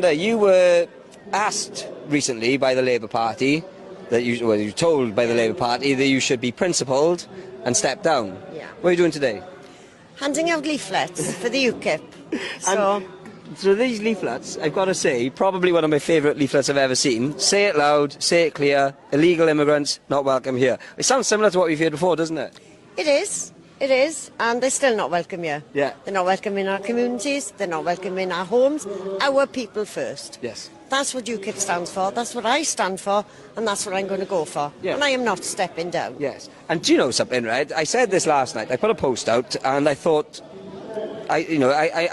You were asked recently by the Labour Party, you were told by the Labour Party that you should be principled and step down. Yeah. What are you doing today? Handing out leaflets for the UKIP. So these leaflets, I've got to say, probably one of my favourite leaflets I've ever seen. Say it loud, say it clear, illegal immigrants not welcome here. It sounds similar to what we've heard before, doesn't it? It is, and they're still not welcome here. Yeah. They're not welcome in our communities, they're not welcome in our homes. Our people first. Yes. That's what UKIP stands for, that's what I stand for, and that's what I'm going to go for. Yeah. And I am not stepping down. Yes. And do you know something, right? I said this last night. I put a post out, and I thought, I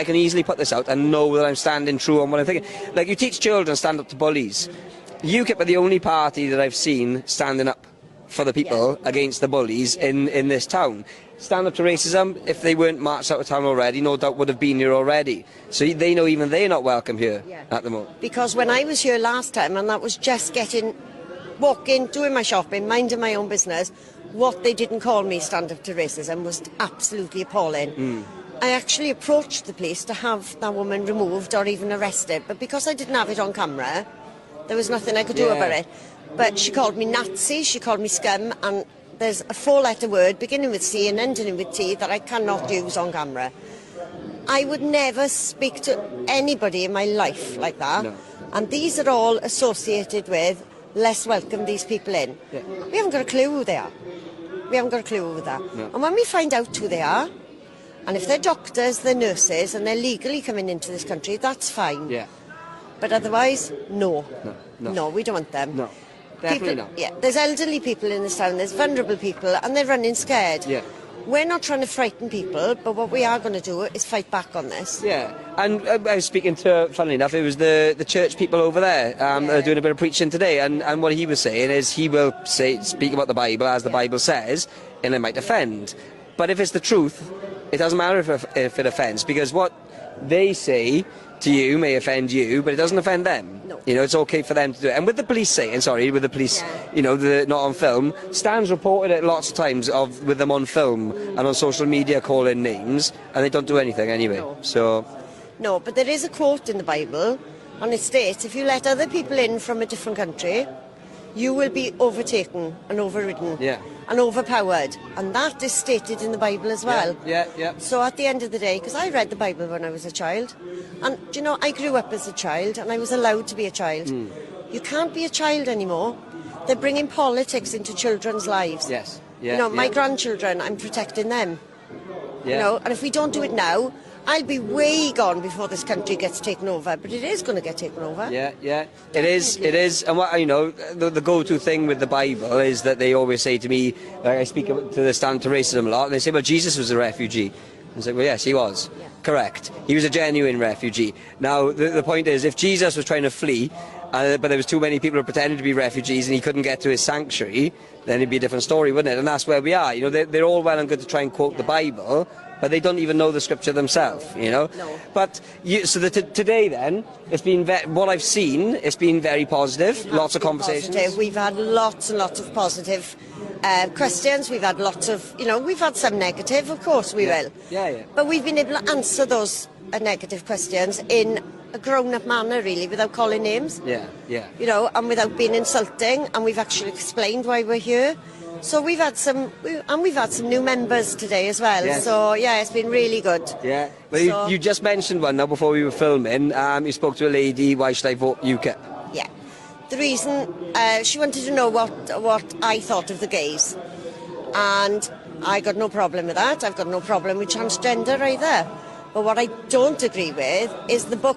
can easily put this out and know that I'm standing true on what I'm thinking. Like, you teach children stand up to bullies. UKIP are the only party that I've seen standing up for the people against the bullies in this town. Stand up to racism, if they weren't marched out of town already, no doubt would have been here already. So they know even they're not welcome here at the moment. Because when I was here last time, and that was just walking, doing my shopping, minding my own business, what they didn't call me stand up to racism was absolutely appalling. I actually approached the police to have that woman removed or even arrested, but because I didn't have it on camera, there was nothing I could do about it. But she called me Nazi, she called me scum, and there's a 4-letter word beginning with C and ending with T that I cannot use on camera. I would never speak to anybody in my life like that. No. And these are all associated with let's welcome these people in. Yeah. We haven't got a clue who they are. We haven't got a clue who they are. No. And when we find out who they are, and if they're doctors, they're nurses, and they're legally coming into this country, that's fine. Yeah. But otherwise, no. No, we don't want them. No. Definitely not. Yeah, there's elderly people in this town, there's vulnerable people, and they're running scared. Yeah. We're not trying to frighten people, but what we are going to do is fight back on this. Yeah, and I was speaking to, funnily enough, it was the church people over there doing a bit of preaching today, and what he was saying is he will speak about the Bible as the Bible says, and it might offend. But if it's the truth, it doesn't matter if it offends, because what they say to you may offend you, but it doesn't offend them. No. You know, it's okay for them to do it. And with the police you know, not on film, Stan's reported it lots of times with them on film and on social media calling names, and they don't do anything anyway. No. So. No, but there is a quote in the Bible, and it states, if you let other people in from a different country, you will be overtaken and overridden and overpowered. And that is stated in the Bible as well. Yeah. So at the end of the day, because I read the Bible when I was a child, and you know, I grew up as a child and I was allowed to be a child. You can't be a child anymore. They're bringing politics into children's lives. Yes. You know, my grandchildren, I'm protecting them. You know, and if we don't do it now, I'll be way gone before this country gets taken over, but it is going to get taken over. Yeah, it is. And what, you know, the go-to thing with the Bible is that they always say to me, like I speak to the stand to racism a lot, and they say, well, Jesus was a refugee. I say, well, yes, he was. Yeah. Correct. He was a genuine refugee. Now, the point is, if Jesus was trying to flee, but there was too many people who pretended to be refugees and he couldn't get to his sanctuary, then it'd be a different story, wouldn't it? And that's where we are. You know, they're all well and good to try and quote the Bible, but they don't even know the scripture themselves, you know. No. But today, then, it's been what I've seen. It's been very positive. Lots of conversations. Positive. We've had lots and lots of positive questions. We've had lots of, you know, we've had some negative. Of course, we will. Yeah. But we've been able to answer those negative questions in a grown-up manner, really, without calling names. Yeah. You know, and without being insulting. And we've actually explained why we're here. So we've had some new members today as well. Yes. So yeah, it's been really good. Yeah. Well, you just mentioned one now before we were filming. You spoke to a lady. Why should I vote UKIP? Yeah. The reason she wanted to know what I thought of the gays, and I got no problem with that. I've got no problem with transgender either. But what I don't agree with is the book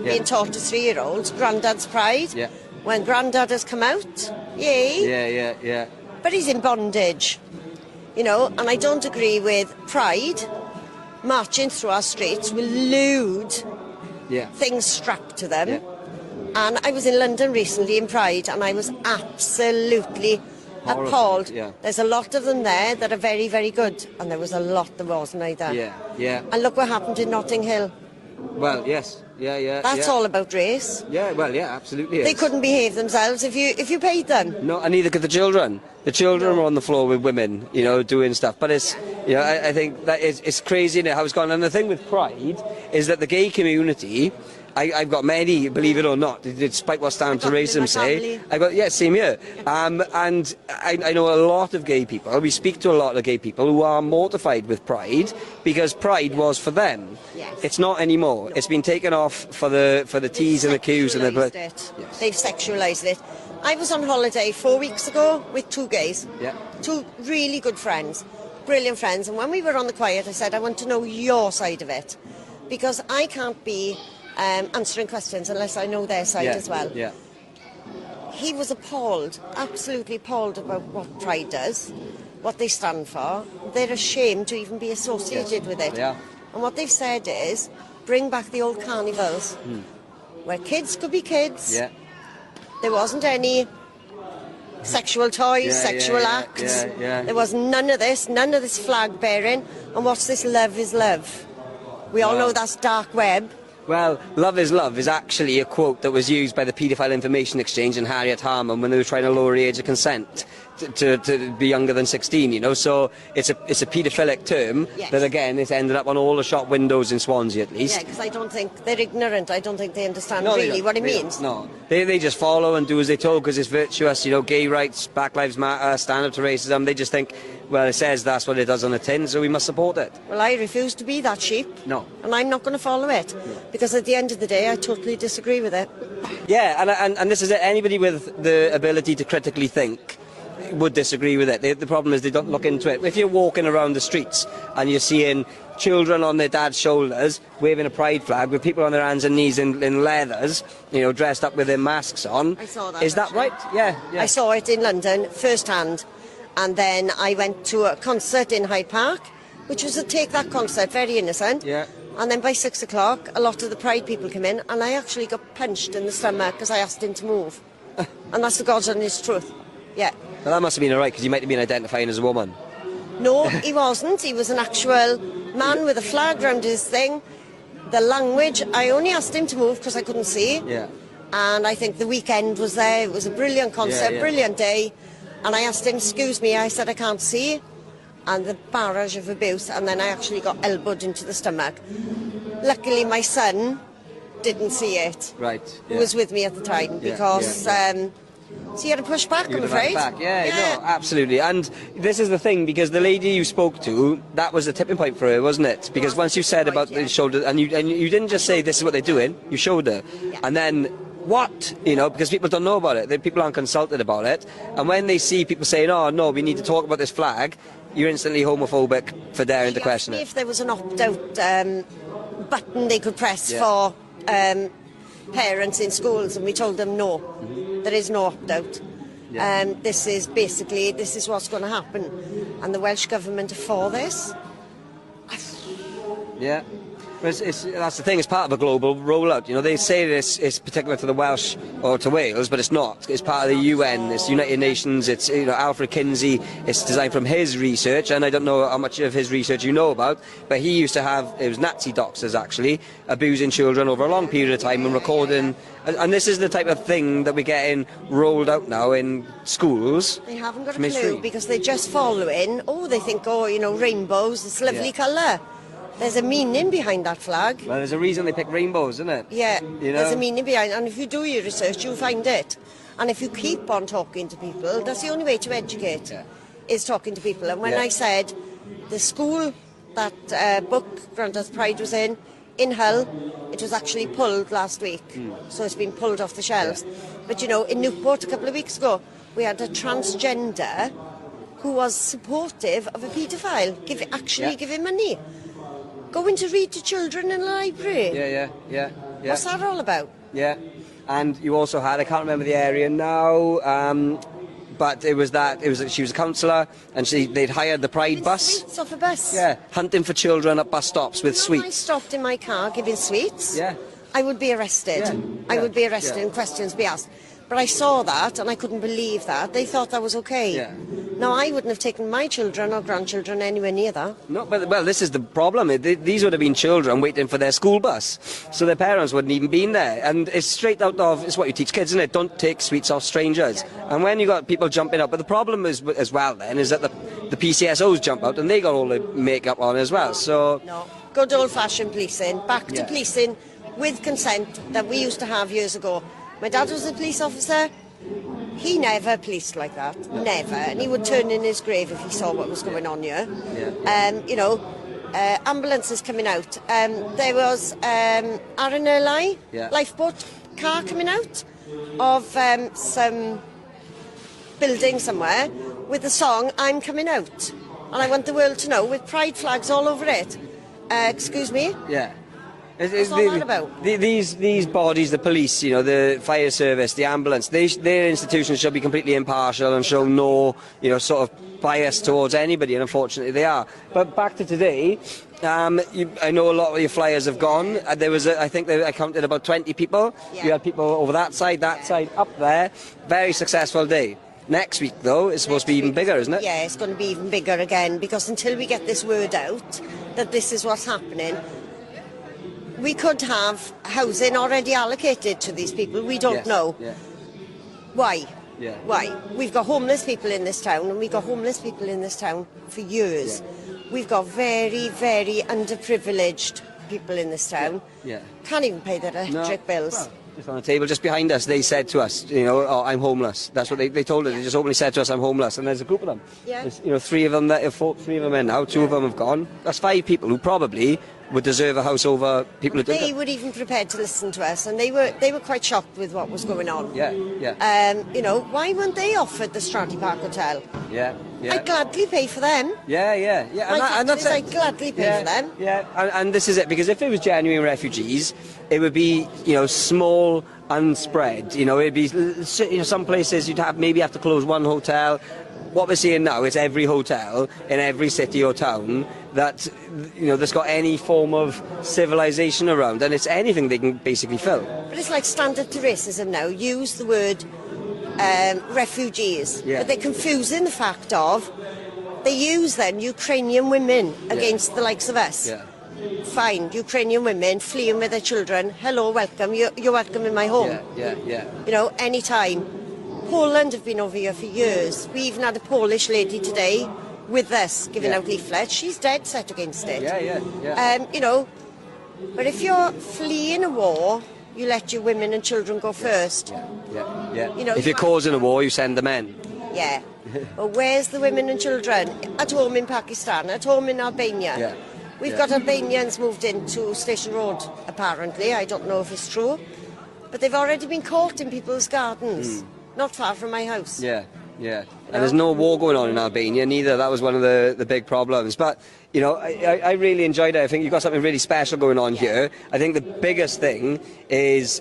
being taught to 3-year-olds, Grandad's Pride. Yeah. When Grandad has come out, yay. Yeah. But he's in bondage, you know, and I don't agree with Pride marching through our streets with lewd things strapped to them. Yeah. And I was in London recently in Pride, and I was absolutely appalled. Yeah. There's a lot of them there that are very, very good, and there was a lot that wasn't either. Yeah. And look what happened in Notting Hill. Well, yes. Yeah. That's all about race. Yeah, well, yeah, absolutely. They couldn't behave themselves if you paid them. No, and neither could the children. The children were on the floor with women, you know, doing stuff. But it's, you know, I think that it's crazy how it's gone. And the thing with Pride is that the gay community I've got many, believe it or not, despite what Stand Up to Racism say. I've got, yeah, same here. And I know a lot of gay people. We speak to a lot of gay people who are mortified with Pride because Pride was for them. Yes. It's not anymore. No. It's been taken off for the T's and the Q's and the. Yes. They've sexualised it. I was on holiday 4 weeks ago with 2 gays. Yeah. 2 really good friends, brilliant friends. And when we were on the quiet, I said, I want to know your side of it, because I can't be answering questions unless I know their side as well. Yeah. He was appalled, absolutely appalled about what Pride does, what they stand for. They're ashamed to even be associated with it. Yeah. And what they've said is, bring back the old carnivals, where kids could be kids. Yeah. There wasn't any sexual toys, sexual acts. There was none of this flag bearing. And what's this love is love? We all know that's dark web. Well, love is actually a quote that was used by the Paedophile Information Exchange and Harriet Harman when they were trying to lower the age of consent to be younger than 16, you know. So it's a paedophilic term that, again, it's ended up on all the shop windows in Swansea, at least. Yeah, because I don't think they're ignorant. I don't think they understand what it means. No, they just follow and do as they told because it's virtuous, you know, gay rights, Black Lives Matter, Stand Up to Racism. They just think, well, it says that's what it does on the tin, so we must support it. Well, I refuse to be that sheep. No. And I'm not going to follow it. No. Because at the end of the day, I totally disagree with it. Yeah, and this is it. Anybody with the ability to critically think would disagree with it. The problem is they don't look into it. If you're walking around the streets and you're seeing children on their dad's shoulders waving a pride flag with people on their hands and knees in leathers, you know, dressed up with their masks on. I saw that. Is that right? Yeah. I saw it in London firsthand. And then I went to a concert in Hyde Park, which was a Take That concert, very innocent. Yeah. And then by 6 o'clock, a lot of the Pride people came in, and I actually got punched in the stomach because I asked him to move. And that's the God's honest truth. Yeah. Well, that must have been all right, because you might have been identifying as a woman. No, he wasn't. He was an actual man with a flag round his thing. The language, I only asked him to move because I couldn't see. Yeah. And I think the weekend was there. It was a brilliant concert, brilliant day. And I asked him, excuse me, I said I can't see. And the barrage of abuse, and then I actually got elbowed into the stomach. Luckily, my son didn't see it. Right. Who was with me at the time, because so he had to push back, I'm afraid. No, absolutely. And this is the thing, because the lady you spoke to, that was the tipping point for her, wasn't it? Because once you said about the shoulder, and you didn't just say this is what they're doing, you showed her. Yeah. And then what? You know, because people don't know about it. People aren't consulted about it. And when they see people saying, oh, no, we need to talk about this flag, you're instantly homophobic for daring to question it. If there was an opt-out button they could press for parents in schools, and we told them no, there is no opt-out. This is what's going to happen. And the Welsh Government are for this. Yeah. That's the thing, it's part of a global rollout. You know, they say this is particular to the Welsh or to Wales, but it's not. It's part of the UN, it's United Nations, it's, you know, Alfred Kinsey, it's designed from his research, and I don't know how much of his research you know about, but he used to have, it was Nazi doctors actually, abusing children over a long period of time and recording, and this is the type of thing that we're getting rolled out now in schools. They haven't got a clue, because they're just following, they think, you know, rainbows, it's a lovely colour. There's a meaning behind that flag. Well, there's a reason they pick rainbows, isn't it? Yeah, you know? There's a meaning behind it. And if you do your research, you'll find it. And if you keep on talking to people, that's the only way to educate, is talking to people. And when I said the school that book Grandad's Pride was in Hull, it was actually pulled last week. So it's been pulled off the shelves. But, you know, in Newport a couple of weeks ago, we had a transgender who was supportive of a paedophile, giving money. Going to read to children in a library. Yeah. What's that all about? Yeah. And you also had, I can't remember the area now, but she was a councillor, and they'd hired the Pride bus. Sweets off a bus. Yeah, hunting for children at bus stops with sweets. If I stopped in my car giving sweets, yeah, I would be arrested. I would be arrested and questions be asked. But I saw that, and I couldn't believe that. They thought that was okay. Yeah. No, I wouldn't have taken my children or grandchildren anywhere near that. No, but, well, this is the problem. These would have been children waiting for their school bus. So their parents wouldn't even been there. And it's straight out of, it's what you teach kids, isn't it? Don't take sweets off strangers. Yeah. And when you got people jumping up, but the problem is, as well then, is that the PCSOs jump out, and they got all the makeup on as well. So no, good old-fashioned policing. Back to policing with consent that we used to have years ago. My dad was a police officer. He never policed like that, never. And he would turn in his grave if he saw what was going on here. You know, ambulances coming out. There was Llanelli lifeboat car coming out of some building somewhere with the song "I'm Coming Out," and I want the world to know, with pride flags all over it. Excuse me. Yeah. What's all that about? These bodies, the police, you know, the fire service, the ambulance, their institutions should be completely impartial and show no, you know, sort of bias towards anybody, and unfortunately they are. But back to today, I know a lot of your flyers have gone. There was, I think I counted about 20 people. Yeah. You had people over that side, up there. Very successful day. Next week, though, it's supposed to be even bigger, isn't it? Yeah, it's going to be even bigger again, because until we get this word out that this is what's happening, we could have housing already allocated to these people. We don't know. Yeah. Why? Yeah. Why? We've got homeless people in this town, and we've got homeless people in this town for years. Yeah. We've got very, very underprivileged people in this town. Yeah. Can't even pay their electric bills. Well, just on the table just behind us, they said to us, you know, "Oh, I'm homeless." That's what they told us. They just openly said to us, "I'm homeless." And there's a group of them. Yeah. There's, you know, three of them in now. Two of them have gone. That's 5 people who probably would deserve a house over people who don't. They were even prepared to listen to us, and they were quite shocked with what was going on. Yeah, yeah. You know, why weren't they offered the Stratty Park Hotel? Yeah, yeah. I'd gladly pay for them. Yeah. And that's I'd gladly pay for them. Yeah, and this is it, because if it was genuine refugees, it would be, you know, small and spread. You know, it'd be, you know, some places you'd maybe have to close one hotel. What we're seeing now is every hotel in every city or town that, you know, that's got any form of civilization around, and it's anything they can basically fill. But it's like standard to racism now. Use the word refugees, but they're confusing the fact of they use then Ukrainian women against the likes of us. Yeah. Fine, Ukrainian women fleeing with their children. Hello, welcome. You're welcome in my home. Yeah. You know, anytime. Poland have been over here for years. We even had a Polish lady today with us giving out leaflets. She's dead set against it. Yeah. You know, but if you're fleeing a war, you let your women and children go first. Yeah. You know, if you're causing a war, you send them in. Yeah. But where's the women and children? At home in Pakistan, at home in Albania. Yeah. We've got Albanians moved into Station Road, apparently. I don't know if it's true. But they've already been caught in people's gardens, not far from my house. Yeah. And there's no war going on in Albania neither. That was one of the big problems. But, you know, I really enjoyed it. I think you've got something really special going on here. I think the biggest thing is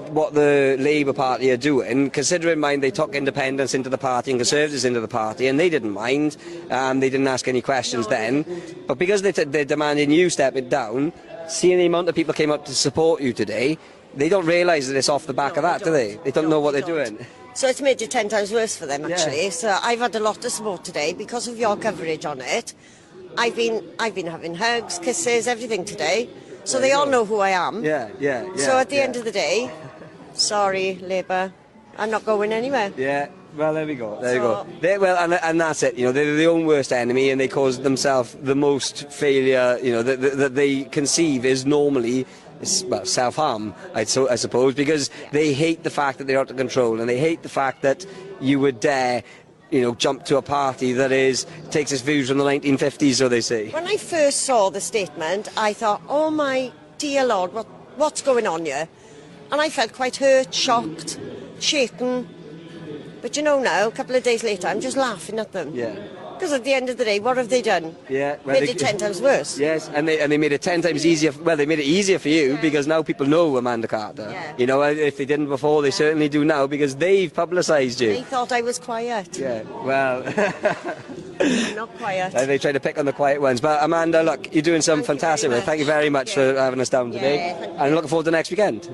what the Labour Party are doing, considering mind they took independents into the party and Conservatives into the party, and they didn't mind. They didn't ask any questions then. But because they're demanding you step it down, seeing the amount of people came up to support you today, they don't realise that it's off the back of that, do they? They don't know what they're doing. So it's made it 10 times worse for them, actually. So I've had a lot of support today because of your coverage on it. I've been having hugs, kisses, everything today. So they all know who I am. Yeah. So at the end of the day, sorry, Labour, I'm not going anywhere. Yeah. Well, there we go. And that's it. You know, they're their own worst enemy, and they cause themselves the most failure. You know, that they conceive is normally, well, self-harm, I suppose, because they hate the fact that they're out of control, and they hate the fact that you would dare, you know, jump to a party that takes its views from the 1950s, so they say. When I first saw the statement, I thought, oh my dear Lord, what's going on here? And I felt quite hurt, shocked, shaken. But you know now, a couple of days later, I'm just laughing at them. Yeah. Because at the end of the day, what have they done? Yeah, well, made it 10 times worse. Yes, and they made it 10 times easier. Well, they made it easier for you because now people know Amanda Carter. Yeah. You know, if they didn't before, they certainly do now because they've publicised you. They thought I was quiet. Yeah, well... I'm not quiet. They try to pick on the quiet ones. But Amanda, look, you're doing some fantastic work. Thank you very much for having us down today. Thank you. And looking forward to next weekend.